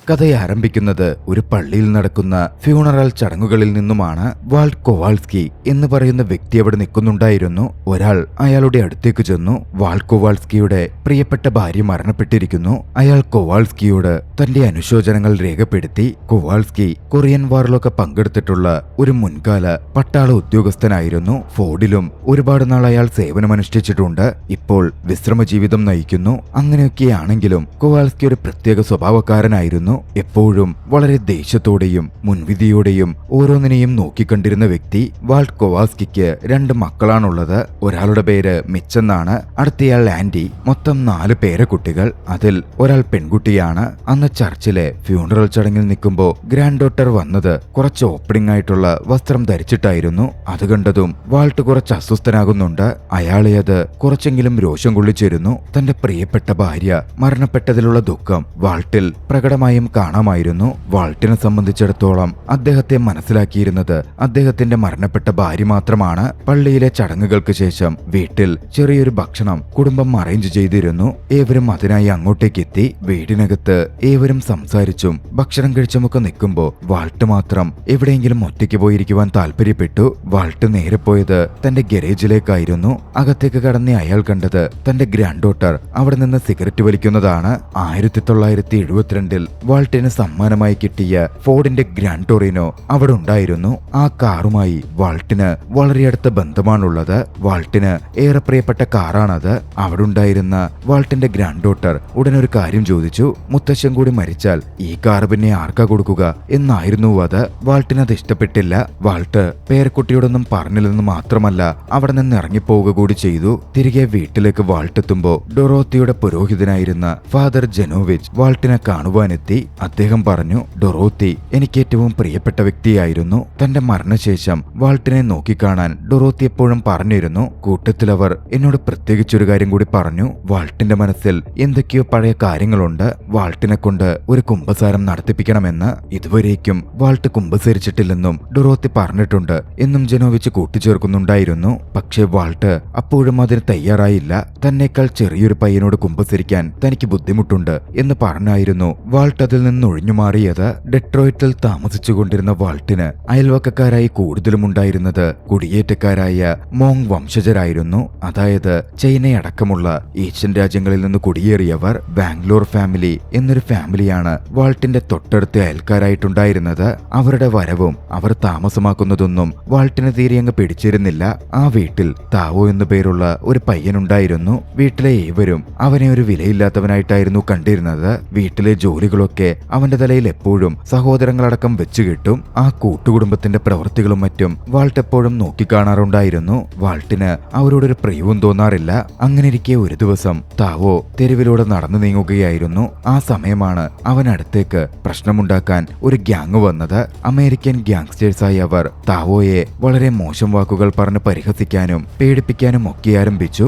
കഥ ആരംഭിക്കുന്നത് ഒരു പള്ളിയിൽ നടക്കുന്ന ഫ്യൂണറൽ ചടങ്ങുകളിൽ നിന്നുമാണ്. വാൾട്ട് കൊവാൾസ്കി എന്ന് പറയുന്ന വ്യക്തി അവിടെ നിൽക്കുന്നുണ്ടായിരുന്നു. ഒരാൾ അയാളുടെ അടുത്തേക്ക് ചെന്നു. വാൾട്ട് കൊവാൾസ്കിയുടെ പ്രിയപ്പെട്ട ഭാര്യ മരണപ്പെട്ടിരിക്കുന്നു. അയാൾ കൊവാൾസ്കിയോട് തന്റെ അനുശോചനങ്ങൾ രേഖപ്പെടുത്തി. കൊവാൾസ്കി കൊറിയൻ വാറിലൊക്കെ പങ്കെടുത്തിട്ടുള്ള ഒരു മുൻകാല പട്ടാള ഉദ്യോഗസ്ഥനായിരുന്നു. ഫോർഡിലും ഒരുപാട് നാൾ അയാൾ സേവനമനുഷ്ഠിച്ചിട്ടുണ്ട്. ഇപ്പോൾ വിശ്രമ ജീവിതം നയിക്കുന്നു. അങ്ങനെയൊക്കെയാണെങ്കിലും കൊവാൾസ്കി ഒരു പ്രത്യേക സ്വഭാവക്കാരനായിരുന്നു. എപ്പോഴും വളരെ ദേഷ്യത്തോടെയും മുൻവിധിയോടെയും ഓരോന്നിനെയും നോക്കിക്കണ്ടിരുന്ന വ്യക്തി. വാൾട്ട് കൊവാൾസ്കിക്ക് 2 മക്കളാണുള്ളത്. ഒരാളുടെ പേര് മിച്ചെന്നാണ്, അടുത്തയാൾ ആൻഡി. മൊത്തം 4 പേരക്കുട്ടികൾ. അതിൽ ഒരാൾ പെൺകുട്ടിയാണ്. അന്ന് ചർച്ചിലെ ഫ്യൂണറൽ ചടങ്ങിൽ നിൽക്കുമ്പോൾ ഗ്രാൻഡ് ഡോട്ടർ വന്നത് കുറച്ച് ഓപ്പണിംഗ് ആയിട്ടുള്ള വസ്ത്രം ധരിച്ചിട്ടായിരുന്നു. അത് കണ്ടതും വാൾട്ട് കുറച്ച് അസ്വസ്ഥനാകുന്നുണ്ട്. അയാളെ അത് കുറച്ചെങ്കിലും രോഷം കൊള്ളിച്ചിരുന്നു. തന്റെ പ്രിയപ്പെട്ട ഭാര്യ മരണപ്പെട്ടതിലുള്ള ദുഃഖം വാൾട്ടിൽ പ്രകടമായും കാണാമായിരുന്നു. വാൾട്ടിനെ സംബന്ധിച്ചിടത്തോളം അദ്ദേഹത്തെ മനസ്സിലാക്കിയിരുന്നത് അദ്ദേഹത്തിന്റെ മരണപ്പെട്ട ഭാര്യ മാത്രമാണ്. പള്ളിയിലെ ചടങ്ങുകൾക്ക് ശേഷം വീട്ടിൽ ചെറിയൊരു ഭക്ഷണം കുടുംബം അറേഞ്ച് ചെയ്തിരുന്നു. ഏവരും അതിനായി അങ്ങോട്ടേക്ക് എത്തി. വീടിനകത്ത് ഏവരും സംസാരിച്ചും ഭക്ഷണം കഴിച്ചുമൊക്കെ നിൽക്കുമ്പോൾ വാൾട്ട് മാത്രം എവിടെയെങ്കിലും ഒറ്റയ്ക്ക് പോയിരിക്കുവാൻ താല്പര്യപ്പെട്ടു. വാൾട്ട് നേരെ പോയത് തന്റെ ഗരേജിലേക്കായിരുന്നു. അകത്തേക്ക് കടന്ന അയാൾ കണ്ടത് തന്റെ ഗ്രാൻഡ് ഡോട്ടർ അവിടെ നിന്ന് സിഗരറ്റ് വലിക്കുന്നതാണ്. 1972 വാൾട്ടിന് സമ്മാനമായി കിട്ടിയ ഫോർഡിന്റെ ഗ്രാൻഡ് ടോറിനോ അവിടെ ഉണ്ടായിരുന്നു. ആ കാറുമായി വാൾട്ടിന് വളരെ അടുത്ത ബന്ധമാണുള്ളത്. വാൾട്ടിന് ഏറെ പ്രിയപ്പെട്ട കാറാണത്. അവിടെ ഉണ്ടായിരുന്ന വാൾട്ടിന്റെ ഗ്രാൻഡ് ഡോട്ടർ ഉടനൊരു കാര്യം ചോദിച്ചു. മുത്തശ്ശൻ കൂടി മരിച്ചാൽ ഈ കാർ പിന്നെ ആർക്കാ കൊടുക്കുക എന്നായിരുന്നു അത്. വാൾട്ടിന് അത് ഇഷ്ടപ്പെട്ടില്ല. വാൾട്ട് പേരക്കുട്ടിയോടൊന്നും പറഞ്ഞില്ലെന്ന് മാത്രമല്ല അവിടെ നിന്ന് ഇറങ്ങിപ്പോവുക കൂടി ചെയ്തു. തിരികെ വീട്ടിലേക്ക് വാൾട്ടെത്തുമ്പോ ഡൊറോത്തിയുടെ പുരോഹിതനായിരുന്ന ഫാദർ ജെനോവിച്ച് വാൾട്ടിനെ കാണുവാനെത്തി. അദ്ദേഹം പറഞ്ഞു, ഡൊറോത്തി എനിക്ക് ഏറ്റവും പ്രിയപ്പെട്ട വ്യക്തിയായിരുന്നു. തന്റെ മരണശേഷം വാൾട്ടിനെ നോക്കിക്കാണാൻ ഡൊറോത്തി എപ്പോഴും പറഞ്ഞിരുന്നു. കൂട്ടത്തിൽ അവർ എന്നോട് പ്രത്യേകിച്ചൊരു കാര്യം കൂടി പറഞ്ഞു. വാൾട്ടിന്റെ മനസ്സിൽ എന്തൊക്കെയോ പഴയ കാര്യങ്ങളുണ്ട്. വാൾട്ടിനെ കൊണ്ട് ഒരു കുമ്പസാരം നടത്തിപ്പിക്കണമെന്ന്. ഇതുവരേക്കും വാൾട്ട് കുമ്പസരിച്ചിട്ടില്ലെന്നും ഡൊറോത്തി പറഞ്ഞിട്ടുണ്ട് എന്നും ജെനോവിച്ച് കൂട്ടിച്ചേർക്കുന്നുണ്ടായിരുന്നു. പക്ഷേ വാൾട്ട് അപ്പോഴും അതിന് തയ്യാറായില്ല. തന്നേക്കാൾ ചെറിയൊരു പയ്യനോട് കുമ്പസരിക്കാൻ തനിക്ക് ബുദ്ധിമുട്ടുണ്ട് എന്ന് പറഞ്ഞായിരുന്നു വാൾട്ട് അതിൽ നിന്ന് ഒഴിഞ്ഞുമാറിയത്. ഡെട്രോയിറ്റിൽ താമസിച്ചുകൊണ്ടിരുന്ന വാൾട്ടിന് അയൽവക്കക്കാരായി കൂടുതലും ഉണ്ടായിരുന്നത് കുടിയേറ്റക്കാരായ മോങ് വംശജരായിരുന്നു. അതായത് ചൈനയടക്കമുള്ള ഏഷ്യൻ രാജ്യങ്ങളിൽ നിന്ന് കുടിയേറിയവർ. ബാംഗ്ലൂർ ഫാമിലി എന്നൊരു ഫാമിലിയാണ് വാൾട്ടിന്റെ തൊട്ടടുത്ത അയൽക്കാരായിട്ടുണ്ടായിരുന്നത്. അവരുടെ വരവും അവർ താമസമാക്കുന്നതൊന്നും വാൾട്ടിന് തീരെ അങ്ങ് പിടിച്ചിരുന്നില്ല. ആ വീട്ടിൽ താവോ എന്നു പേരുള്ള ഒരു പയ്യനുണ്ടായിരുന്നു. വീട്ടിലെ ഏവരും അവനെ ഒരു വിലയില്ലാത്തവനായിട്ടായിരുന്നു കണ്ടിരുന്നത്. വീട്ടിലെ ജോലികളൊക്കെ അവന്റെ തലയിൽ എപ്പോഴും സഹോദരങ്ങളടക്കം വെച്ചു കിട്ടും. ആ കൂട്ടുകുടുംബത്തിന്റെ പ്രവൃത്തികളും മറ്റും വാൾട്ട് എപ്പോഴും നോക്കിക്കാണാറുണ്ടായിരുന്നു. വാൾട്ടിന് അവരോടൊരു പ്രിയവും തോന്നാറില്ല. അങ്ങനെയിരിക്കെ ഒരു ദിവസം താവോ തെരുവിലൂടെ നടന്നു നീങ്ങുകയായിരുന്നു. ആ സമയമാണ് അവനടുത്തേക്ക് പ്രശ്നമുണ്ടാക്കാൻ ഒരു ഗ്യാങ് വന്നത്. അമേരിക്കൻ ഗ്യാങ്സ്റ്റേഴ്സായി അവർ താവോയെ വളരെ മോശം വാക്കുകൾ പറഞ്ഞ് പരിഹസിക്കാനും പേടിപ്പിക്കാനും ഒക്കെ ആരംഭിച്ചു.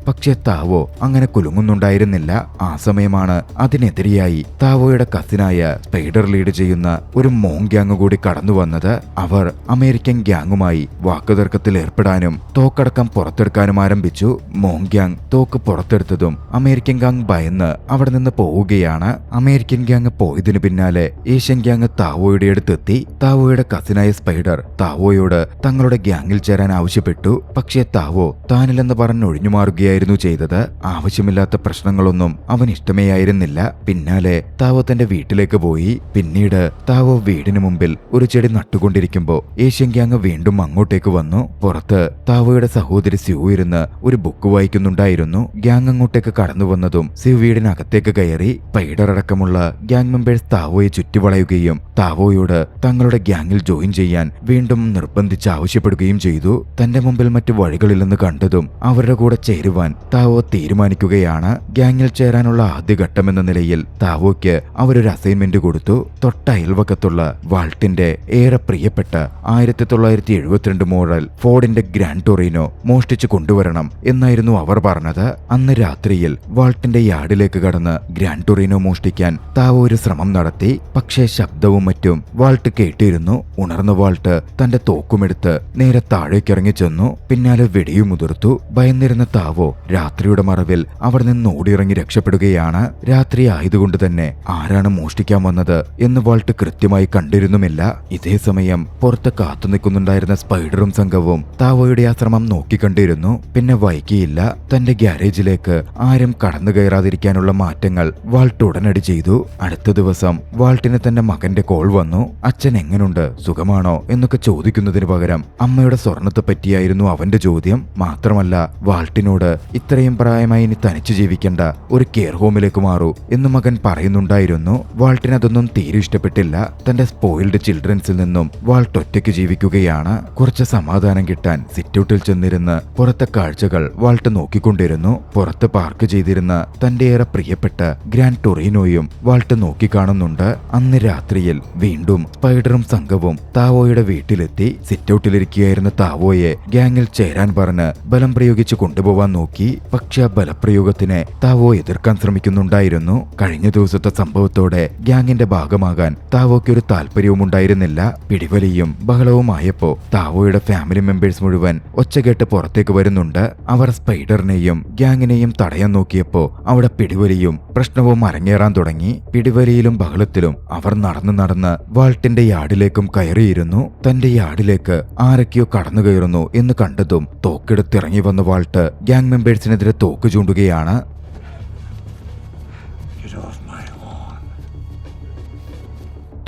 പക്ഷെ താവോ അങ്ങനെ കുലുങ്ങുന്നുണ്ടായിരുന്നില്ല. ആ സമയമാണ് അതിനെതിരെയായി താവോയുടെ കസിനായ സ്പൈഡർ ലീഡ് ചെയ്യുന്ന ഒരു മോങ് ഗ്യാങ് കൂടി കടന്നു വന്നത്. അവർ അമേരിക്കൻ ഗ്യാങ്ങുമായി വാക്കുതർക്കത്തിൽ ഏർപ്പെടാനും തോക്കടക്കം പുറത്തെടുക്കാനും ആരംഭിച്ചു. മോങ് ഗ്യാങ് തോക്ക് പുറത്തെടുത്തതും അമേരിക്കൻ ഗ്യാങ് ഭയന്ന് അവിടെ നിന്ന് പോവുകയാണ്. അമേരിക്കൻ ഗ്യാങ് പോയതിനു പിന്നാലെ ഏഷ്യൻ ഗ്യാങ് താവോയുടെ അടുത്തെത്തി. താവോയുടെ കസിനായ സ്പൈഡർ താവോയോട് തങ്ങളുടെ ഗ്യാങ്ങിൽ ചേരാൻ ആവശ്യപ്പെട്ടു. പക്ഷേ താവോ താനില്ലെന്ന് പറഞ്ഞൊഴിഞ്ഞു മാറുകയായിരുന്നു ചെയ്തത്. ആവശ്യമില്ലാത്ത പ്രശ്നങ്ങളൊന്നും അവൻ ഇഷ്ടമേ ആയിരുന്നില്ല. പിന്നാലെ താവോ തന്റെ വീട്ടിലേക്ക് പോയി. പിന്നീട് താവോ വീടിന് മുമ്പിൽ ഒരു ചെടി നട്ടുകൊണ്ടിരിക്കുമ്പോ ഏഷ്യൻ ഗ്യാങ് വീണ്ടും അങ്ങോട്ടേക്ക് വന്നു. പുറത്ത് താവോയുടെ സഹോദരി സ്യൂ ഇരുന്ന് ഒരു ബുക്ക് വായിക്കുന്നുണ്ടായിരുന്നു. ഗ്യാങ് അങ്ങോട്ടേക്ക് കടന്നു വന്നതും സ്യൂ വീടിനകത്തേക്ക് കയറി. സ്പൈഡർ അടക്കമുള്ള ഗ്യാങ് മെമ്പേഴ്സ് താവോയെ ചുറ്റിവളയുകയും താവോയോട് തങ്ങളുടെ ഗ്യാങ്ങിൽ ജോയിൻ ചെയ്യാൻ വീണ്ടും നിർബന്ധിച്ച് ആവശ്യപ്പെടുകയും ചെയ്തു. തന്റെ മുമ്പിൽ മറ്റു വഴികളില്ലെന്ന് കണ്ടതും അവരുടെ കൂടെ ചേരുവാൻ താവോ തീരുമാനിക്കുകയാണ്. ഗ്യാങ്ങിൽ ചേരാനുള്ള ആദ്യ ഘട്ടമെന്ന നിലയിൽ താവോയ്ക്ക് അവരൊരു അസൈൻമെന്റ് കൊടുത്തു. തൊട്ട അയൽവക്കത്തുള്ള വാൾട്ടിന്റെ ഏറെ പ്രിയപ്പെട്ട 1972 മോഡൽ ഫോർഡിന്റെ ഗ്രാൻഡ് ടോറിനോ മോഷ്ടിച്ചു കൊണ്ടുവരണം എന്നായിരുന്നു അവർ പറഞ്ഞത്. അന്ന് രാത്രിയിൽ വാൾട്ടിന്റെ യാർഡിലേക്ക് കടന്ന് ഗ്രാൻഡ് ടോറിനോ മോഷ്ടിക്കാൻ താവോ ഒരു ശ്രമം നടത്തി. പക്ഷേ ശബ്ദവും മറ്റും വാൾട്ട് കേട്ടിരുന്നു. ഉണർന്ന വാൾട്ട് തന്റെ തോക്കുമെടുത്ത് നേരെ താഴേക്കിറങ്ങി ചെന്നു. പിന്നാലെ വെടിയുമുതിർത്തു. ഭയന്നിരുന്ന താവോ രാത്രിയുടെ മറവിൽ അവിടെ നിന്ന് ഓടിയിറങ്ങി രക്ഷപ്പെടുകയാണ്. രാത്രി ആയതുകൊണ്ട് തന്നെ ആരാണ് മോഷ്ടിക്കാൻ വന്നത് എന്ന് വാൾട്ട് കൃത്യമായി കണ്ടിരുന്നുമില്ല. ഇതേ സമയം പുറത്ത് കാത്തു നിൽക്കുന്നുണ്ടായിരുന്ന സ്പൈഡറും സംഘവും താവോയുടെ ആശ്രമം നോക്കിക്കണ്ടിരുന്നു. പിന്നെ വൈകിയില്ല. തന്റെ ഗ്യാരേജിലേക്ക് ആരും കടന്നു കയറാതിരിക്കാനുള്ള മാറ്റങ്ങൾ വാൾട്ട് ഉടനടി ചെയ്തു. അടുത്ത ദിവസം വാൾട്ടിന് തന്റെ മകന്റെ കോൾ വന്നു. അച്ഛൻ എങ്ങനുണ്ട്, സുഖമാണോ എന്നൊക്കെ ചോദിക്കുന്നതിന് പകരം അമ്മയുടെ സ്വർണത്തെ പറ്റിയായിരുന്നു അവന്റെ ചോദ്യം. മാത്രമല്ല വാൾട്ടിനോട് ഇത്രയും പ്രായമായി ഇനി തനിച്ചു ജീവിക്കേണ്ട, ഒരു കെയർ ഹോമിലേക്ക് മാറൂ എന്ന് മകൻ പറയുന്നുണ്ടായിരുന്നു. വാൾട്ടിന് അതൊന്നും തീരെ ഇഷ്ടപ്പെട്ടില്ല. തന്റെ സ്പോയിൽഡ് ചിൽഡ്രൻസിൽ നിന്നും വാൾട്ട് ഒറ്റയ്ക്ക് ജീവിക്കുകയാണ്. കുറച്ച് സമാധാനം കിട്ടാൻ സിറ്റൗട്ടിൽ ചെന്നിരുന്ന് പുറത്തെ കാഴ്ചകൾ വാൾട്ട് നോക്കിക്കൊണ്ടിരുന്നു. പുറത്ത് പാർക്ക് ചെയ്തിരുന്ന തന്റെ ഏറെ പ്രിയപ്പെട്ട ഗ്രാൻഡ് ടൊറീനോയും വാൾട്ട് നോക്കിക്കാണുന്നുണ്ട്. അന്ന് രാത്രിയിൽ വീണ്ടും സ്പൈഡറും സംഘവും താവോയുടെ വീട്ടിലെത്തി. സിറ്റൗട്ടിലിരിക്കുകയായിരുന്ന താവോയെ ഗ്യാങ്ങിൽ ചേരാൻ പറഞ്ഞ് ബലം പ്രയോഗിച്ച് കൊണ്ടുപോവാൻ നോക്കി. പക്ഷെ ആ ബലപ്രയോഗത്തിനെ താവോ എതിർക്കാൻ ശ്രമിക്കുന്നുണ്ടായിരുന്നു. കഴിഞ്ഞ ദിവസത്തെ സംഭവത്തോടെ ഗ്യാങ്ങിന്റെ ഭാഗമാകാൻ താവോയ്ക്ക് ഒരു താല്പര്യവും ഉണ്ടായിരുന്നില്ല. പിടിവലിയും ബഹളവുമായപ്പോ താവോയുടെ ഫാമിലി മെമ്പേഴ്സ് മുഴുവൻ ഒച്ചകേട്ട് പുറത്തേക്ക് വരുന്നുണ്ട്. അവർ സ്പൈഡറിനെയും ഗ്യാങ്ങിനെയും തടയാൻ നോക്കിയപ്പോ അവിടെ പിടിവലിയും പ്രശ്നവും അരങ്ങേറാൻ തുടങ്ങി. പിടിവലിയിലും ബഹളത്തിലും അവർ നടന്ന് വാൾട്ടിന്റെ യാർഡിലേക്കും കയറിയിരുന്നു. തന്റെ യാർഡിലേക്ക് ആരൊക്കെയോ കടന്നു കയറുന്നു എന്ന് കണ്ടതും തോക്കെടുത്തിറങ്ങി വന്ന വാൾട്ട് ഗ്യാങ് മെമ്പേഴ്സിനെതിരെ തോക്ക് ചൂണ്ടുകയാണ്.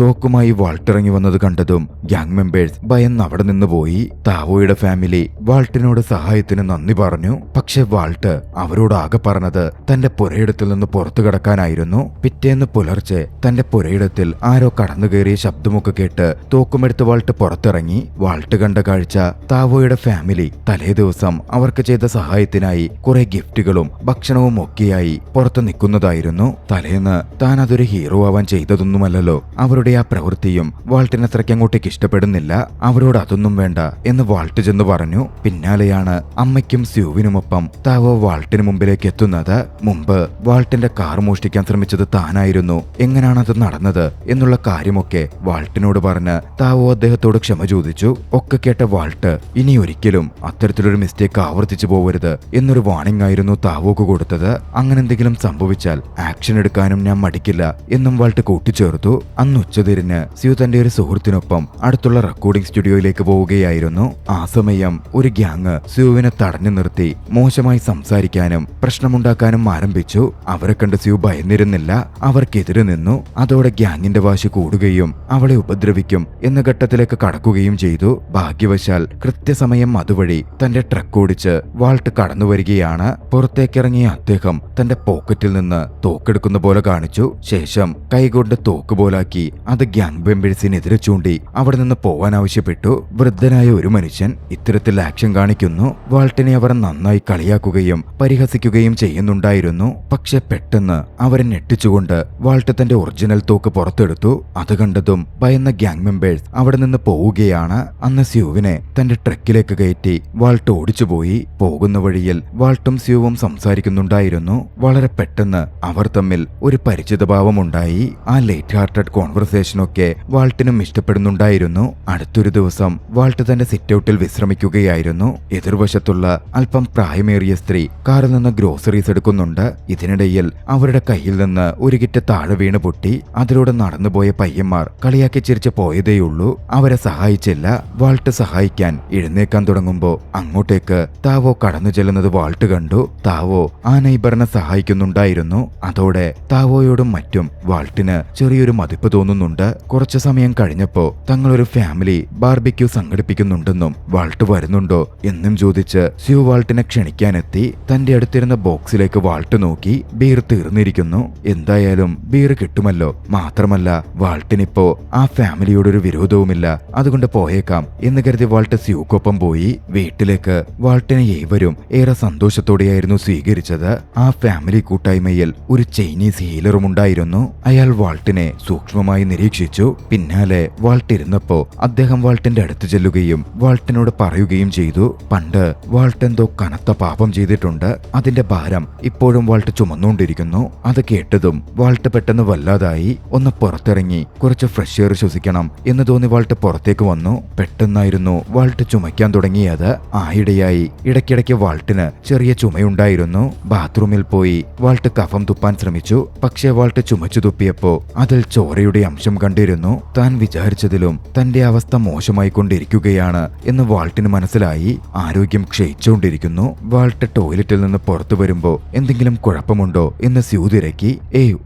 തോക്കുമായി വാൾട്ടിറങ്ങി വന്നത് കണ്ടതും ഗ്യാങ് മെമ്പേഴ്സ് ഭയന്ന് അവിടെ നിന്ന് പോയി. താവോയുടെ ഫാമിലി വാൾട്ടിനോട് സഹായത്തിന് നന്ദി പറഞ്ഞു. പക്ഷെ വാൾട്ട് അവരോട് ആകെ പറഞ്ഞത് തന്റെ പുരയിടത്തിൽ നിന്ന് പുറത്തു കടക്കാനായിരുന്നു. പിറ്റേന്ന് പുലർച്ചെ തന്റെ പുരയിടത്തിൽ ആരോ കടന്നു കയറിയ ശബ്ദമൊക്കെ കേട്ട് തോക്കുമെടുത്ത് വാൾട്ട് പുറത്തിറങ്ങി. വാൾട്ട് കണ്ട കാഴ്ച താവോയുടെ ഫാമിലി തലേ ദിവസം അവർക്ക് ചെയ്ത സഹായത്തിനായി കുറെ ഗിഫ്റ്റുകളും ഭക്ഷണവും ഒക്കെയായി പുറത്തു നിൽക്കുന്നതായിരുന്നു. തലേന്ന് താൻ അതൊരു ഹീറോ ആവാൻ ചെയ്തതൊന്നുമല്ലല്ലോ. അവരുടെ ആ പ്രവൃത്തിയും വാൾട്ടിന് അത്രയ്ക്ക് അങ്ങോട്ടേക്ക് ഇഷ്ടപ്പെടുന്നില്ല. അവരോട് അതൊന്നും വേണ്ട എന്ന് വാൾട്ട് ചെന്ന് പറഞ്ഞു. പിന്നാലെയാണ് അമ്മയ്ക്കും സ്യൂവിനുമൊപ്പം താവോ വാൾട്ടിന് മുമ്പിലേക്ക് എത്തുന്നത്. മുമ്പ് വാൾട്ടിന്റെ കാർ മോഷ്ടിക്കാൻ ശ്രമിച്ചത് താനായിരുന്നു. എങ്ങനെയാണത് നടന്നത് എന്നുള്ള കാര്യമൊക്കെ വാൾട്ടിനോട് പറഞ്ഞ് താവോ അദ്ദേഹത്തോട് ക്ഷമ ചോദിച്ചു. ഒക്കെ കേട്ട വാൾട്ട് ഇനി ഒരിക്കലും അത്തരത്തിലൊരു മിസ്റ്റേക്ക് ആവർത്തിച്ചു പോവരുത് എന്നൊരു വാണിംഗ് ആയിരുന്നു താവോക്ക് കൊടുത്തത്. അങ്ങനെ എന്തെങ്കിലും സംഭവിച്ചാൽ ആക്ഷൻ എടുക്കാനും ഞാൻ മടിക്കില്ല എന്നും വാൾട്ട് കൂട്ടിച്ചേർത്തു. അന്ന് ഉച്ചതിരിഞ്ഞ് സ്യൂ തന്റെ ഒരു സുഹൃത്തിനൊപ്പം അടുത്തുള്ള റെക്കോർഡിംഗ് സ്റ്റുഡിയോയിലേക്ക് പോവുകയായിരുന്നു. ആ സമയം ഒരു ഗ്യാങ് സ്യൂവിനെ തടഞ്ഞു നിർത്തി മോശമായി സംസാരിക്കാനും പ്രശ്നമുണ്ടാക്കാനും ആരംഭിച്ചു. അവരെ കണ്ട് സ്യൂ ഭയന്നിരുന്നില്ല. അവർക്കെതിരെ നിന്നു. അതോടെ ഗ്യാങ്ങിന്റെ വാശി കൂടുകയും അവളെ ഉപദ്രവിക്കും എന്ന ഘട്ടത്തിലേക്ക് കടക്കുകയും ചെയ്തു. ഭാഗ്യവശാൽ കൃത്യസമയം അതുവഴി തന്റെ ട്രക്ക് ഓടിച്ച് വാൾട്ട് കടന്നു വരികയാണ്. പുറത്തേക്കിറങ്ങിയ അദ്ദേഹം തന്റെ പോക്കറ്റിൽ നിന്ന് തോക്കെടുക്കുന്ന പോലെ കാണിച്ചു. ശേഷം കൈകൊണ്ട് തോക്ക് പോലാക്കി അത് ഗ്യാങ് മെമ്പേഴ്സിനെതിരെ ചൂണ്ടി അവിടെ നിന്ന് പോവാൻ ആവശ്യപ്പെട്ടു. വൃദ്ധനായ ഒരു മനുഷ്യൻ ഇത്തരത്തിൽ ആക്ഷൻ കാണിക്കുന്നു. വാൾട്ടിനെ അവർ നന്നായി കളിയാക്കുകയും പരിഹസിക്കുകയും ചെയ്യുന്നുണ്ടായിരുന്നു. പക്ഷെ പെട്ടെന്ന് അവരെ ഞെട്ടിച്ചുകൊണ്ട് വാൾട്ട് തന്റെ ഒറിജിനൽ തോക്ക് പുറത്തെടുത്തു. അത് കണ്ടതും ഭയന്ന ഗ്യാങ് മെമ്പേഴ്സ് അവിടെ നിന്ന് പോവുകയാണ്. അന്ന് സ്യൂവിനെ തന്റെ ട്രക്കിലേക്ക് കയറ്റി വാൾട്ട് ഓടിച്ചുപോയി. പോകുന്ന വഴിയിൽ വാൾട്ടും സ്യൂവും സംസാരിക്കുന്നുണ്ടായിരുന്നു. വളരെ പെട്ടെന്ന് അവർ തമ്മിൽ ഒരു പരിചിതഭാവമുണ്ടായി. ആ ലേറ്റ് ഹാർട്ടഡ് കോൺവെർസേഷനൊക്കെ വാൾട്ടിനും ഇഷ്ടപ്പെടുന്നുണ്ടായിരുന്നു. അടുത്തൊരു ദിവസം വാൾട്ട് തന്റെ സിറ്റൗട്ടിൽ വിശ്രമിക്കുകയായിരുന്നു. എതിർവശത്തുള്ള അല്പം പ്രായമേറിയ സ്ത്രീ കാറിൽ നിന്ന് ഗ്രോസറീസ് എടുക്കുന്നുണ്ട്. ഇതിനിടയിൽ അവരുടെ കയ്യിൽ നിന്ന് ഒരു കിറ്റ് താഴെ വീണ് പൊട്ടി. അതിലൂടെ നടന്നുപോയ പയ്യന്മാർ കളിയാക്കി ചിരിച്ചു പോയതേയുള്ളൂ. അവരെ സഹായിച്ചില്ല. വാൾട്ട് സഹായിക്കാൻ എഴുന്നേക്കാൻ തുടങ്ങുമ്പോ അങ്ങോട്ടേക്ക് താവോ കടന്നു ചെല്ലുന്നത് വാൾട്ട് കണ്ടു. താവോ ആ നൈബറിനെ സഹായിക്കുന്നുണ്ടായിരുന്നു. അതോടെ താവോയോടും മറ്റും വാൾട്ടിന് ചെറിയൊരു മതിപ്പ് തോന്നുന്നുണ്ട്. കുറച്ചു സമയം കഴിഞ്ഞപ്പോ തങ്ങളൊരു ഫാമിലി ബാർബിക്യൂ സംഘടിപ്പിക്കുന്നുണ്ടെന്നും വാൾട്ട് വരുന്നുണ്ടോ എന്നും ചോദിച്ച് സ്യൂ വാൾട്ടിനെ ക്ഷണിക്കാനെത്തി. തന്റെ അടുത്തിരുന്ന ബോക്സിലേക്ക് വാൾട്ട് നോക്കി. ബീർ തീർന്നിരിക്കുന്നു. എന്തായാലും ബീർ കിട്ടുമല്ലോ. മാത്രമല്ല വാൾട്ടിനിപ്പോ ആ ഫാമിലിയോടൊരു വിരോധവുമില്ല. അതുകൊണ്ട് പോയേക്കാം എന്ന് കരുതി വാൾട്ട് സ്യൂക്കൊപ്പം പോയി. വീട്ടിലേക്ക് വാൾട്ടിനെ ഏവരും ഏറെ സന്തോഷത്തോടെയായിരുന്നു സ്വീകരിച്ചത്. ആ ഫാമിലി കൂട്ടായ്മയിൽ ഒരു ചൈനീസ് ഹീലറും ഉണ്ടായിരുന്നു. അയാൾ വാൾട്ടിനെ സൂക്ഷ്മമായി നിരീക്ഷിച്ചു. പിന്നാലെ വാൾട്ട് ഇരുന്നപ്പോ അദ്ദേഹം വാൾട്ടിന്റെ അടുത്ത് ചെല്ലുകയും വാൾട്ടിനോട് പറയുകയും ചെയ്തു, പണ്ട് വാൾട്ട് എന്തോ കനത്ത പാപം ചെയ്തിട്ടുണ്ട്, അതിന്റെ ഭാരം ഇപ്പോഴും വാൾട്ട് ചുമന്നുകൊണ്ടിരിക്കുന്നു. അത് കേട്ടതും വാൾട്ട് പെട്ടെന്ന് വല്ലാതായി. ഒന്ന് പുറത്തിറങ്ങി കുറച്ച് ഫ്രഷ് എയർ ശ്വസിക്കണം എന്ന് തോന്നി വാൾട്ട് പുറത്തേക്ക് വന്നു. പെട്ടെന്നായിരുന്നു വാൾട്ട് ചുമയ്ക്കാൻ തുടങ്ങിയത്. ആയിടെയായി ഇടയ്ക്കിടയ്ക്ക് വാൾട്ടിന് ചെറിയ ചുമയുണ്ടായിരുന്നു. ബാത്റൂമിൽ പോയി വാൾട്ട് കഫം തുപ്പാൻ ശ്രമിച്ചു. പക്ഷേ വാൾട്ട് ചുമച്ചു തുപ്പിയപ്പോ അതിൽ ചോരയുടെ അംശം കണ്ടിരുന്നു. താൻ വിചാരിച്ചതിലും തന്റെ അവസ്ഥ മോശമായി കൊണ്ടിരിക്കുകയാണ് എന്ന് വാൾട്ടിന് മനസ്സിലായി. ആരോഗ്യം ക്ഷയിച്ചുകൊണ്ടിരിക്കുന്നു. വാൾട്ട് ടോയ്ലറ്റിൽ നിന്ന് പുറത്തു വരുമ്പോ എന്തെങ്കിലും കുഴപ്പമുണ്ടോ എന്ന് സ്യൂ തിരക്കി.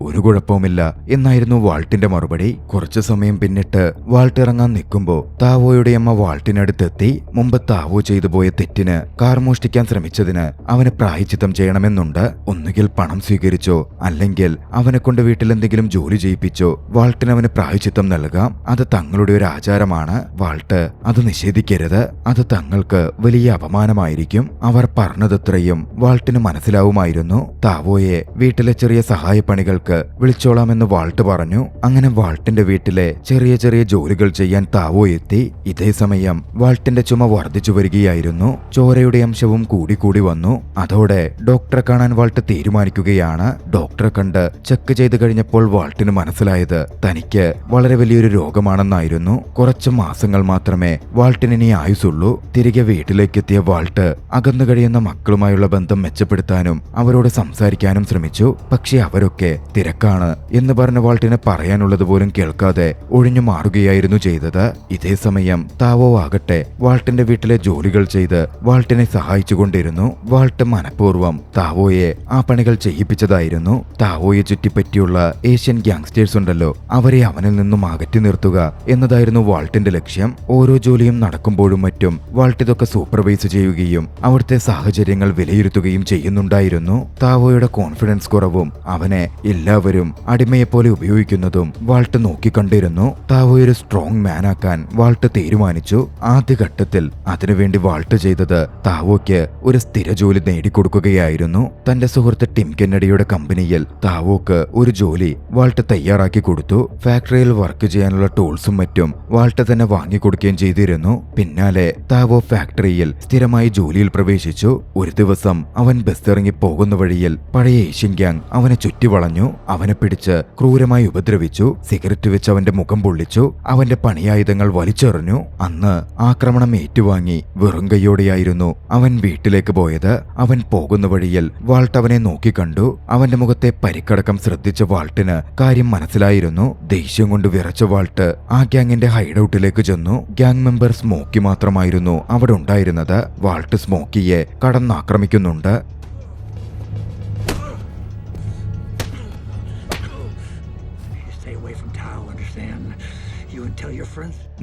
ഒരു കുഴപ്പവുമില്ല എന്നായിരുന്നു വാൾട്ടിന്റെ മറുപടി. കുറച്ചു സമയം പിന്നിട്ട് വാൾട്ട് ഇറങ്ങാൻ നിൽക്കുമ്പോ താവോയുടെ അമ്മ വാൾട്ടിനടുത്തെത്തി. മുമ്പ് താവോ ചെയ്തു പോയ തെറ്റിന് കാർ മോഷ്ടിക്കാൻ ശ്രമിച്ചതിന് അവന് പ്രായശ്ചിത്തം ചെയ്യണമെന്നുണ്ട്. ഒന്നുകിൽ പണം സ്വീകരിച്ചോ അല്ലെങ്കിൽ അവനെ കൊണ്ട് വീട്ടിൽ എന്തെങ്കിലും ജോലി ചെയ്യിപ്പിച്ചോ വാൾട്ടിന് അവന് പ്രായശ്ചിത്തം നൽകാം. അത് തങ്ങളുടെ ഒരു ആചാരമാണ്. വാൾട്ട് അത് നിഷേധിക്കരുത്. അത് തങ്ങൾക്ക് വലിയ അപമാനമായിരിക്കും. അവർ പറഞ്ഞതത്രയും വാൾട്ടിന് മനസ്സിലാവുമായിരുന്നു. താവോയെ വീട്ടിലെ ചെറിയ സഹായപ്പണികൾക്ക് വിളിച്ചോളാമെന്ന് വാൾട്ട് പറഞ്ഞു. അങ്ങനെ വാൾട്ടിന്റെ വീട്ടിലെ ചെറിയ ചെറിയ ജോലികൾ ചെയ്യാൻ താവോ എത്തി. ഇതേ സമയം വാൾട്ടിന്റെ ചുമ വർദ്ധിച്ചു വരികയായിരുന്നു. ചോരയുടെ അംശവും കൂടി വന്നു. അതോടെ ഡോക്ടറെ കാണാൻ വാൾട്ട് തീരുമാനിക്കുകയാണ്. ഡോക്ടറെ കണ്ട് ചെക്ക് ചെയ്ത് കഴിഞ്ഞപ്പോൾ വാൾട്ടിന് മനസ്സിലായത് തനിക്ക് വളരെ വലിയൊരു രോഗമാണെന്നായിരുന്നു. കുറച്ച് മാസങ്ങൾ മാത്രമേ വാൾട്ടിന് ഇനി ആയുസുള്ളൂ. തിരികെ വീട്ടിലേക്കെത്തിയ വാൾട്ട് അകന്നു കഴിയുന്ന മക്കളുമായുള്ള ബന്ധം മെച്ചപ്പെടുത്താനും അവരോട് സംസാരിക്കാനും ശ്രമിച്ചു. പക്ഷെ അവരൊക്കെ തിരക്കാണ് എന്ന് പറഞ്ഞ വാൾട്ടിന് പറയാനുള്ളത് പോലും കേൾക്കാതെ ഒഴിഞ്ഞു മാറുകയായിരുന്നു ചെയ്തത്. ഇതേ സമയം താവോ ആകട്ടെ വാൾട്ടിന്റെ വീട്ടിലെ ജോലികൾ ചെയ്ത് വാൾട്ടിനെ സഹായിച്ചുകൊണ്ടിരുന്നു. വാൾട്ട് മനഃപൂർവ്വം താവോയെ ആ പണികൾ ചെയ്യിപ്പിച്ചതായിരുന്നു. താവോയെ ചുറ്റിപ്പറ്റിയുള്ള ഏഷ്യൻ ഗ്യാങ്സ്റ്റേഴ്സ് ഉണ്ടല്ലോ, അവരെ അവനിൽ നിന്നും അകറ്റി നിർത്തുക എന്നതായിരുന്നു വാൾട്ടിന്റെ ലക്ഷ്യം. ഓരോ ജോലിയും നടക്കുമ്പോഴും മറ്റും വാൾട്ട് ഇതൊക്കെ സൂപ്പർവൈസ് ചെയ്യുകയും അവിടുത്തെ സാഹചര്യങ്ങൾ വിലയിരുത്തുകയും ചെയ്യുന്നുണ്ടായിരുന്നു. താവോയുടെ കോൺഫിഡൻസ് കുറവും അവനെ എല്ലാവരും അടിമയെപ്പോലെ ഉപയോഗിക്കുന്നതും വാൾട്ട് നോക്കിക്കണ്ടിരുന്നു. താവോയെ ഒരു സ്ട്രോങ് മാനാക്കാൻ വാൾട്ട് തീരുമാനിച്ചു. ആദ്യഘട്ടത്തിൽ അതിനുവേണ്ടി വാൾട്ട് ചെയ്തത് താവോയ്ക്ക് ഒരു സ്ഥിര ജോലി നേടിക്കൊടുക്കുകയായിരുന്നു. തന്റെ സുഹൃത്ത് ടിം കെന്നഡിയുടെ കമ്പനിയിൽ താവോക്ക് ഒരു ജോലി വാൾട്ട് തയ്യാറാക്കി കൊടുത്തു. ഫാക്ടറിയിൽ വർക്ക് ചെയ്യാനുള്ള ടൂൾസും മറ്റും വാൾട്ട് തന്നെ വാങ്ങിക്കൊടുക്കുകയും ചെയ്തിരുന്നു. പിന്നാലെ താവോ ഫാക്ടറിയിൽ സ്ഥിരമായി ജോലിയിൽ പ്രവേശിച്ചു. ഒരു ദിവസം അവൻ ബസ് ഇറങ്ങി പോകുന്ന വഴിയിൽ പഴയ ഏഷ്യൻ ഗ്യാങ് അവനെ ചുറ്റിവളഞ്ഞു. അവനെ പിടിച്ച് ക്രൂരമായി ഉപദ്രവിച്ചു. സിഗരറ്റ് വെച്ച് അവന്റെ മുഖം പൊള്ളിച്ചു. അവന്റെ പണിയായുധങ്ങൾ വലിച്ചെറിഞ്ഞു. അന്ന് ആക്രമണം ഏറ്റുവാങ്ങി വെറും കൈയോടെയായിരുന്നു അവൻ വീട്ടിലേക്ക് പോയത്. അവൻ പോകുന്ന വഴിയിൽ വാൾട്ട് അവനെ നോക്കിക്കണ്ടു. അവന്റെ മുഖത്തെ പരിക്കടക്കം ശ്രദ്ധിച്ച വാൾട്ടിന് കാര്യം മനസ്സിലായിരുന്നു. ദേഷ്യം കൊണ്ട് വിറച്ച വാൾട്ട് ആ ഗ്യാങ്ങിന്റെ ഹൈഡൌട്ടിലേക്ക് ചെന്നു. ഗ്യാങ് മെമ്പർ സ്മോക്കി മാത്രമായിരുന്നു അവിടെ ഉണ്ടായിരുന്നത്. വാൾട്ട് സ്മോക്കിയെ കടന്നാക്രമിക്കുന്നുണ്ട്.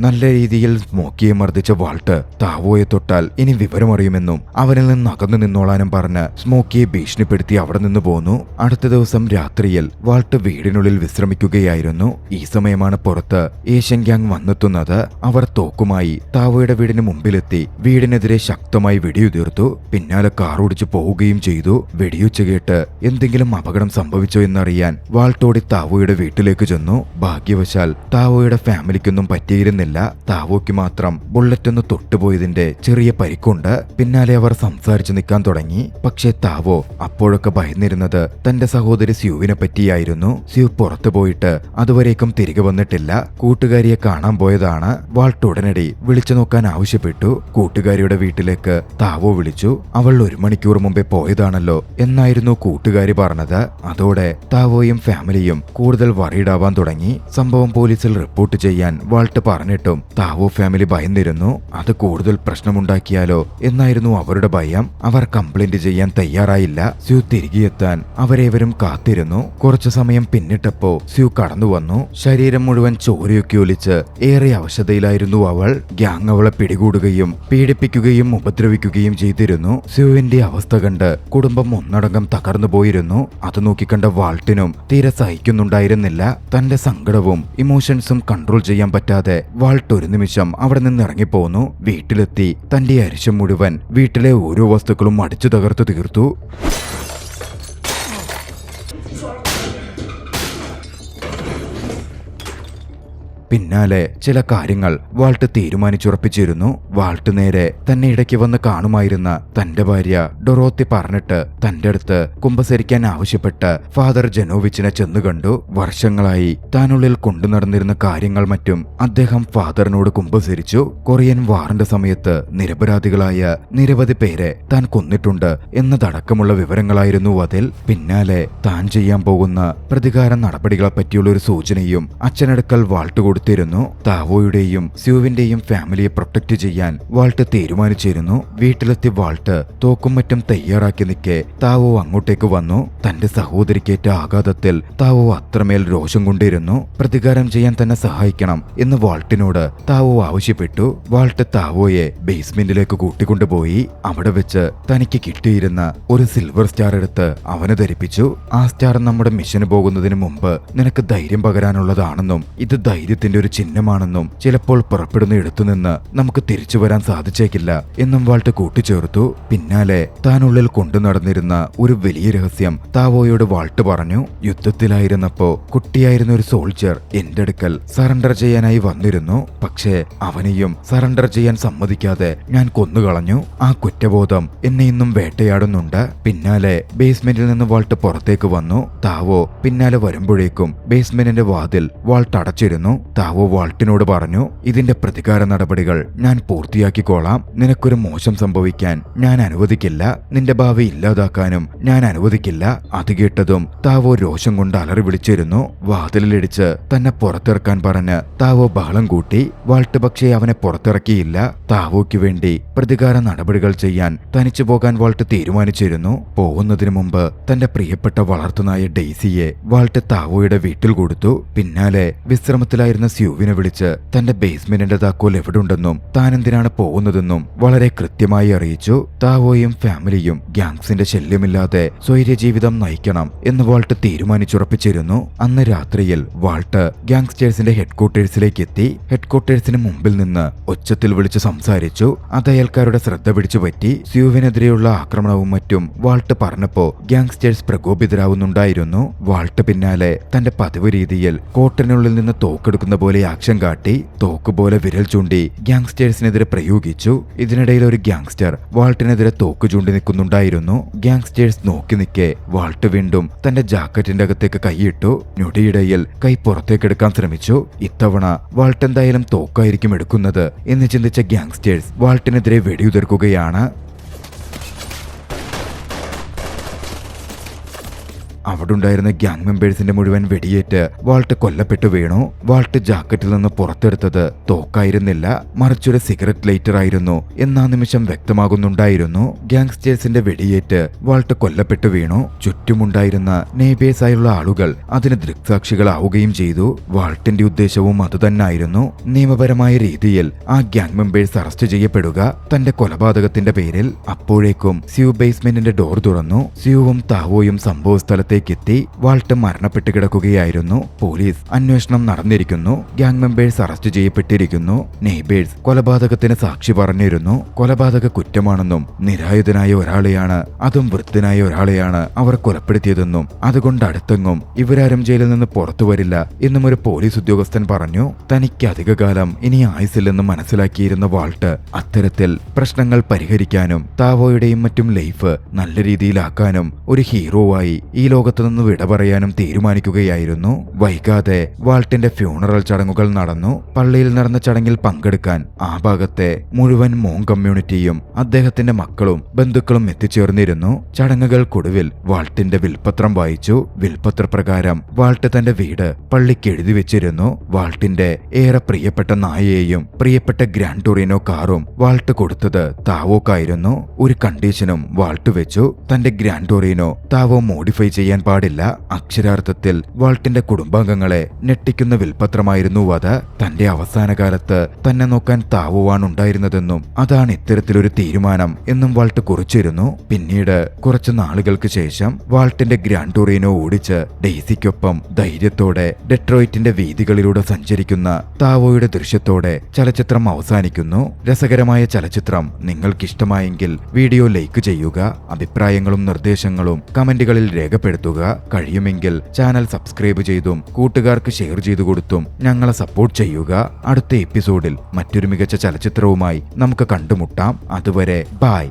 നല്ല രീതിയിൽ സ്മോക്കിയെ മർദ്ദിച്ച വാൾട്ട് താവോയെ തൊട്ടാൽ ഇനി വിവരമറിയുമെന്നും അവനിൽ നിന്ന് അകന്നു നിന്നോളാനും പറഞ്ഞ് സ്മോക്കിയെ ഭീഷണിപ്പെടുത്തി അവിടെ നിന്ന് പോന്നു. അടുത്ത ദിവസം രാത്രിയിൽ വാൾട്ട് വീടിനുള്ളിൽ വിശ്രമിക്കുകയായിരുന്നു. ഈ സമയമാണ് പുറത്ത് ഏഷ്യൻ ഗ്യാങ് വന്നെത്തുന്നത്. അവർ തോക്കുമായി താവോയുടെ വീടിന് മുമ്പിലെത്തി വീടിനെതിരെ ശക്തമായി വെടിയുതിർത്തു. പിന്നാലെ കാർ ഓടിച്ചു പോവുകയും ചെയ്തു. വെടിയുച്ച കേട്ട് എന്തെങ്കിലും അപകടം സംഭവിച്ചോ എന്നറിയാൻ വാൾട്ടോടി താവോയുടെ വീട്ടിലേക്ക് ചെന്നു. ഭാഗ്യവശാൽ താവോയുടെ ഫാമിലിക്കൊന്നും പറ്റിയിരുന്നില്ല. താവോയ്ക്ക് മാത്രം ബുള്ളറ്റ് ഒന്ന് തൊട്ടുപോയതിന്റെ ചെറിയ പരിക്കുണ്ട്. പിന്നാലെ അവർ സംസാരിച്ചു നിൽക്കാൻ തുടങ്ങി. പക്ഷേ താവോ അപ്പോഴൊക്കെ ഭയന്നിരുന്നത് തന്റെ സഹോദരി സ്യൂവിനെ പറ്റിയായിരുന്നു. സ്യൂ പുറത്തു പോയിട്ട് അതുവരേക്കും തിരികെ വന്നിട്ടില്ല. കൂട്ടുകാരിയെ കാണാൻ പോയതാണ്. വാൾട്ട് ഉടനടി വിളിച്ചു നോക്കാൻ ആവശ്യപ്പെട്ടു. കൂട്ടുകാരിയുടെ വീട്ടിലേക്ക് താവോ വിളിച്ചു. അവൾ 1 മണിക്കൂർ മുമ്പേ പോയതാണല്ലോ എന്നായിരുന്നു കൂട്ടുകാരി പറഞ്ഞത്. അതോടെ താവോയും ഫാമിലിയും കൂടുതൽ വറീഡാവാൻ തുടങ്ങി. സംഭവം പോലീസിൽ റിപ്പോർട്ട് ചെയ്യാൻ വാൾട്ട് പറഞ്ഞിട്ടും താവോ ഫാമിലി ഭയന്നിരുന്നു. അത് കൂടുതൽ പ്രശ്നമുണ്ടാക്കിയാലോ എന്നായിരുന്നു അവരുടെ ഭയം. അവർ കംപ്ലൈന്റ് ചെയ്യാൻ തയ്യാറായില്ല. സ്യൂ തിരികെ എത്താൻ അവരേവരും കാത്തിരുന്നു. കുറച്ചു സമയം പിന്നിട്ടപ്പോ സ്യൂ കടന്നു വന്നു. ശരീരം മുഴുവൻ ചോരയൊക്കെ ഒലിച്ച് ഏറെ അവശതയിലായിരുന്നു അവൾ. ഗ്യാങ് അവളെ പിടികൂടുകയും പീഡിപ്പിക്കുകയും ഉപദ്രവിക്കുകയും ചെയ്തിരുന്നു. സ്യൂവിന്റെ അവസ്ഥ കണ്ട് കുടുംബം ഒന്നടങ്കം തകർന്നു പോയിരുന്നു. അത് നോക്കിക്കണ്ട വാൾട്ടിനും തീരെ സഹിക്കുന്നുണ്ടായിരുന്നില്ല. തന്റെ സങ്കടവും ഇമോഷൻസും കൺട്രോൾ ചെയ്യാൻ പറ്റാതെ വാൾട്ട് ഒരു നിമിഷം അവിടെ നിന്ന് ഇറങ്ങിപ്പോന്നു. വീട്ടിലെത്തി തന്റെ അരിശം മുഴുവൻ വീട്ടിലെ ഓരോ വസ്തുക്കളും അടിച്ചു തകർത്തു തീർത്തു. പിന്നാലെ ചില കാര്യങ്ങൾ വാൾട്ട് തീരുമാനിച്ചുറപ്പിച്ചിരുന്നു. വാൾട്ട് നേരെ തന്നെ ഇടയ്ക്ക് വന്ന് കാണുമായിരുന്ന തന്റെ ഭാര്യ ഡൊറോത്തി പറഞ്ഞിട്ട് തന്റെ അടുത്ത് കുമ്പസരിക്കാൻ ആവശ്യപ്പെട്ട് ഫാദർ ജനോവിച്ചിനെ ചെന്നു കണ്ടു. വർഷങ്ങളായി താനുള്ളിൽ കൊണ്ടു നടന്നിരുന്ന കാര്യങ്ങൾ മറ്റും അദ്ദേഹം ഫാദറിനോട് കുമ്പസരിച്ചു. കൊറിയൻ വാറിന്റെ സമയത്ത് നിരപരാധികളായ നിരവധി പേരെ താൻ കൊന്നിട്ടുണ്ട് എന്നതടക്കമുള്ള വിവരങ്ങളായിരുന്നു അതിൽ. പിന്നാലെ താൻ ചെയ്യാൻ പോകുന്ന പ്രതികാര നടപടികളെ പറ്റിയുള്ള ഒരു സൂചനയും അച്ഛനടുക്കൽ വാൾട്ട് കൊടുത്തിരുന്നു. താവോയുടെയും സ്യൂവിന്റെയും ഫാമിലിയെ പ്രൊട്ടക്ട് ചെയ്യാൻ വാൾട്ട് തീരുമാനിച്ചിരുന്നു. വീട്ടിലെത്തി വാൾട്ട് തോക്കും മറ്റും തയ്യാറാക്കി നിൽക്കെ താവോ അങ്ങോട്ടേക്ക് വന്നു. തന്റെ സഹോദരിക്കേറ്റ ആഘാതത്തിൽ താവോ അത്രമേൽ രോഷം കൊണ്ടിരുന്നു. പ്രതികാരം ചെയ്യാൻ തന്നെ സഹായിക്കണം എന്ന് വാൾട്ടിനോട് താവോ ആവശ്യപ്പെട്ടു. വാൾട്ട് താവോയെ ബേസ്മെന്റിലേക്ക് കൂട്ടിക്കൊണ്ടുപോയി. അവിടെ വെച്ച് തനിക്ക് കിട്ടിയിരുന്ന ഒരു സിൽവർ സ്റ്റാർ എടുത്ത് അവന് ധരിപ്പിച്ചു. ആ സ്റ്റാർ നമ്മുടെ മിഷന് പോകുന്നതിന് മുമ്പ് നിനക്ക് ധൈര്യം പകരാനുള്ളതാണെന്നും ഇത് ധൈര്യത്തിന്റെ ഒരു ചിഹ്നമാണെന്നും ചിലപ്പോൾ പുറപ്പെടുന്ന ഇടത്തുനിന്ന് നമുക്ക് തിരിച്ചു വരാൻ സാധിച്ചേക്കില്ല എന്നും വാൾട്ട് കൂട്ടിച്ചേർത്തു. പിന്നാലെ താനുള്ളിൽ കൊണ്ടു നടന്നിരുന്ന ഒരു വലിയ രഹസ്യം താവോയോട് വാൾട്ട് പറഞ്ഞു. യുദ്ധത്തിലായിരുന്നപ്പോ കുട്ടിയായിരുന്ന ഒരു സോൾജർ എന്റെ അടുക്കൽ സറണ്ടർ ചെയ്യാനായി വന്നിരുന്നു. പക്ഷേ അവനെയും സറണ്ടർ ചെയ്യാൻ സമ്മതിക്കാതെ ഞാൻ കൊന്നുകളഞ്ഞു. ആ കുറ്റബോധം എന്നെ ഇന്നും വേട്ടയാടുന്നുണ്ട്. പിന്നാലെ ബേസ്മെന്റിൽ നിന്ന് വാൾട്ട് പുറത്തേക്ക് വന്നു. താവോ പിന്നാലെ വരുമ്പോഴേക്കും ബേസ്മെന്റിന്റെ വാതിൽ വാൾട്ട് അടച്ചിരുന്നു. താവോ വാൾട്ടിനോട് പറഞ്ഞു, ഇതിന്റെ പ്രതികാര നടപടികൾ ഞാൻ പൂർത്തിയാക്കിക്കോളാം. നിനക്കൊരു മോശം സംഭവിക്കാൻ ഞാൻ അനുവദിക്കില്ല. നിന്റെ ഭാവി ഇല്ലാതാക്കാനും ഞാൻ അനുവദിക്കില്ല. അത് കേട്ടതും താവോ രോഷം കൊണ്ട് അലറി വിളിച്ചിരുന്നു. വാതിലിടിച്ച് തന്നെ പുറത്തിറക്കാൻ പറഞ്ഞ് താവോ ബഹളം കൂട്ടി. വാൾട്ട് പക്ഷേ അവനെ പുറത്തിറക്കിയില്ല. താവോയ്ക്ക് വേണ്ടി പ്രതികാര നടപടികൾ ചെയ്യാൻ തനിച്ചു പോകാൻ വാൾട്ട് തീരുമാനിച്ചിരുന്നു. പോകുന്നതിന് മുമ്പ് തന്റെ പ്രിയപ്പെട്ട വളർത്തുനായ ഡെയ്സിയെ വാൾട്ട് താവോയുടെ വീട്ടിൽ കൊടുത്തു. പിന്നാലെ വിശ്രമത്തിലായിരുന്ന സ്യൂവിനെ വിളിച്ച് തന്റെ ബേസ്മെന്റിന്റെ താക്കോൽ എവിടുണ്ടെന്നും താൻ എന്തിനാണ് പോകുന്നതെന്നും വളരെ കൃത്യമായി അറിയിച്ചു. താവോയും ഫാമിലിയും ഗ്യാങ്സിന്റെ ശല്യമില്ലാതെ സ്വൈര്യജീവിതം നയിക്കണം എന്ന് വാൾട്ട് തീരുമാനിച്ചുറപ്പിച്ചിരുന്നു. അന്ന് രാത്രിയിൽ വാൾട്ട് ഗ്യാങ്സ്റ്റേഴ്സിന്റെ ഹെഡ്ക്വാർട്ടേഴ്സിലേക്ക് എത്തി. ഹെഡ്ക്വാർട്ടേഴ്സിന് മുമ്പിൽ നിന്ന് ഒച്ചത്തിൽ വിളിച്ച് സംസാരിച്ചു. അത് അയൽക്കാരുടെ ശ്രദ്ധ പിടിച്ചു പറ്റി. സ്യൂവിനെതിരെയുള്ള ആക്രമണവും മറ്റും വാൾട്ട് പറഞ്ഞപ്പോ ഗ്യാങ്സ്റ്റേഴ്സ് പ്രകോപിതരാവുന്നുണ്ടായിരുന്നു. വാൾട്ട് പിന്നാലെ തന്റെ പതിവ് രീതിയിൽ കോട്ടനുള്ളിൽ നിന്ന് തോക്കെടുക്കുന്ന പോലെ ആക്ഷൻ കാട്ടി. തോക്ക് പോലെ വിരൽ ചൂണ്ടി ഗ്യാങ്സ്റ്റേഴ്സിനെതിരെ പ്രയോഗിച്ചു. ഇതിനിടയിൽ ഒരു ഗ്യാങ്സ്റ്റർ വാൾട്ടിനെതിരെ തോക്ക് ചൂണ്ടി നിൽക്കുന്നുണ്ടായിരുന്നു. ഗ്യാങ്സ്റ്റേഴ്സ് നോക്കി നിൽക്കെ വാൾട്ട് വീണ്ടും തന്റെ ജാക്കറ്റിന്റെ അകത്തേക്ക് കൈയിട്ടു. ഞൊടിയിടയിൽ കൈ പുറത്തേക്കെടുക്കാൻ ശ്രമിച്ചു. ഇത്തവണ വാൾട്ട് എന്തായാലും തോക്കായിരിക്കും എടുക്കുന്നത് എന്ന് ചിന്തിച്ച ഗ്യാങ്സ്റ്റേഴ്സ് വാൾട്ടിനെതിരെ വെടിയുതിർക്കുകയാണ്. അവിടുണ്ടായിരുന്ന ഗ്യാങ് മെമ്പേഴ്സിന്റെ മുഴുവൻ വെടിയേറ്റ് വാൾട്ട് കൊല്ലപ്പെട്ടു വീണു. വാൾട്ട് ജാക്കറ്റിൽ നിന്ന് പുറത്തെടുത്തത് തോക്കായിരുന്നില്ല, മറിച്ചൊരു സിഗരറ്റ് ലൈറ്റർ ആയിരുന്നു എന്നാ നിമിഷം വ്യക്തമാകുന്നുണ്ടായിരുന്നു. ഗ്യാങ്സ്റ്റേഴ്സിന്റെ വെടിയേറ്റ് വാൾട്ട് കൊല്ലപ്പെട്ടു വീണു. ചുറ്റുമുണ്ടായിരുന്ന നെയ്ബേഴ്സായുള്ള ആളുകൾ അതിന് ദൃക്സാക്ഷികളാവുകയും ചെയ്തു. വാൾട്ടിന്റെ ഉദ്ദേശവും അതുതന്നായിരുന്നു. നിയമപരമായ രീതിയിൽ ആ ഗ്യാങ് മെമ്പേഴ്സ് അറസ്റ്റ് ചെയ്യപ്പെടുക തന്റെ കൊലപാതകത്തിന്റെ പേരിൽ. അപ്പോഴേക്കും സ്യൂ ബേസ്മെന്റിന്റെ ഡോർ തുറന്നു. സ്യൂവും താവോയും സംഭവ സ്ഥലത്തേക്ക് എത്തി. വാൾട്ട് മരണപ്പെട്ട് കിടക്കുകയായിരുന്നു. പോലീസ് അന്വേഷണം നടന്നിരിക്കുന്നു. ഗ്യാങ് മെമ്പേഴ്സ് അറസ്റ്റ് ചെയ്യപ്പെട്ടിരിക്കുന്നു. നെയ്ബേഴ്സ് കൊലപാതകത്തിന് സാക്ഷി പറഞ്ഞിരുന്നു. കൊലപാതക കുറ്റമാണെന്നും നിരായുധനായ ഒരാളെയാണ്, അതും വൃദ്ധനായ ഒരാളെയാണ് അവർ കൊലപ്പെടുത്തിയതെന്നും അതുകൊണ്ട് അടുത്തെങ്ങും ഇവരാരും ജയിലിൽ നിന്ന് പുറത്തു വരില്ല എന്നും ഒരു പോലീസ് ഉദ്യോഗസ്ഥൻ പറഞ്ഞു. തനിക്ക് അധികകാലം ഇനി ആയുസില്ലെന്ന് മനസ്സിലാക്കിയിരുന്ന വാൾട്ട് അത്തരത്തിൽ പ്രശ്നങ്ങൾ പരിഹരിക്കാനും താവോയുടെയും മറ്റും ലൈഫ് നല്ല രീതിയിലാക്കാനും ഒരു ഹീറോവായി ഈ ലോകത്തു നിന്ന് വിട പറയാനും തീരുമാനിക്കുകയായിരുന്നു. വൈകാതെ വാൾട്ടിന്റെ ഫ്യൂണറൽ ചടങ്ങുകൾ നടന്നു. പള്ളിയിൽ നടന്ന ചടങ്ങിൽ പങ്കെടുക്കാൻ ആ ഭാഗത്തെ മുഴുവൻ മോങ് കമ്മ്യൂണിറ്റിയും അദ്ദേഹത്തിന്റെ മക്കളും ബന്ധുക്കളും എത്തിച്ചേർന്നിരുന്നു. ചടങ്ങുകൾക്കൊടുവിൽ വാൾട്ടിന്റെ വിൽപത്രം വായിച്ചു. വിൽപത്രപ്രകാരം വാൾട്ട് തന്റെ വീട് പള്ളിക്ക് എഴുതി വെച്ചിരുന്നു. വാൾട്ടിന്റെ ഏറെ പ്രിയപ്പെട്ട നായയെയും പ്രിയപ്പെട്ട ഗ്രാൻഡ് ടൂറിനോ കാറും വാൾട്ട് കൊടുത്തത് താവോക്കായിരുന്നു. ഒരു കണ്ടീഷനും വാൾട്ട് വെച്ചു. തന്റെ ഗ്രാൻഡ് ടൂറിനോ താവോ മോഡിഫൈ ചെയ്യാൻ പാടില്ല. അക്ഷരാർത്ഥത്തിൽ വാൾട്ടിന്റെ കുടുംബാംഗങ്ങളെ ഞെട്ടിക്കുന്ന വിൽപത്രമായിരുന്നു അത്. തന്റെ അവസാന കാലത്ത് തന്നെ നോക്കാൻ താവോവാണ് ഉണ്ടായിരുന്നതെന്നും അതാണ് ഇത്തരത്തിലൊരു തീരുമാനം എന്നും വാൾട്ട് കുറിച്ചിരുന്നു. പിന്നീട് കുറച്ചു നാളുകൾക്ക് ശേഷം വാൾട്ടിന്റെ ഗ്രാൻഡ് ടൂറിനോ ഓടിച്ച് ഡെയ്സിക്കൊപ്പം ധൈര്യത്തോടെ ഡെട്രോയിറ്റിന്റെ വീഥികളിലൂടെ സഞ്ചരിക്കുന്ന താവോയുടെ ദൃശ്യത്തോടെ ചലച്ചിത്രം അവസാനിക്കുന്നു. രസകരമായ ചലച്ചിത്രം നിങ്ങൾക്കിഷ്ടമായെങ്കിൽ വീഡിയോ ലൈക്ക് ചെയ്യുക. അഭിപ്രായങ്ങളും നിർദ്ദേശങ്ങളും കമന്റുകളിൽ രേഖപ്പെടുത്തുക. എത്തുക. കഴിയുമെങ്കിൽ ചാനൽ സബ്സ്ക്രൈബ് ചെയ്തും കൂട്ടുകാർക്ക് ഷെയർ ചെയ്തു കൊടുത്തും ഞങ്ങളെ സപ്പോർട്ട് ചെയ്യുക. അടുത്ത എപ്പിസോഡിൽ മറ്റൊരു മികച്ച ചലച്ചിത്രവുമായി നമുക്ക് കണ്ടുമുട്ടാം. അതുവരെ ബൈ.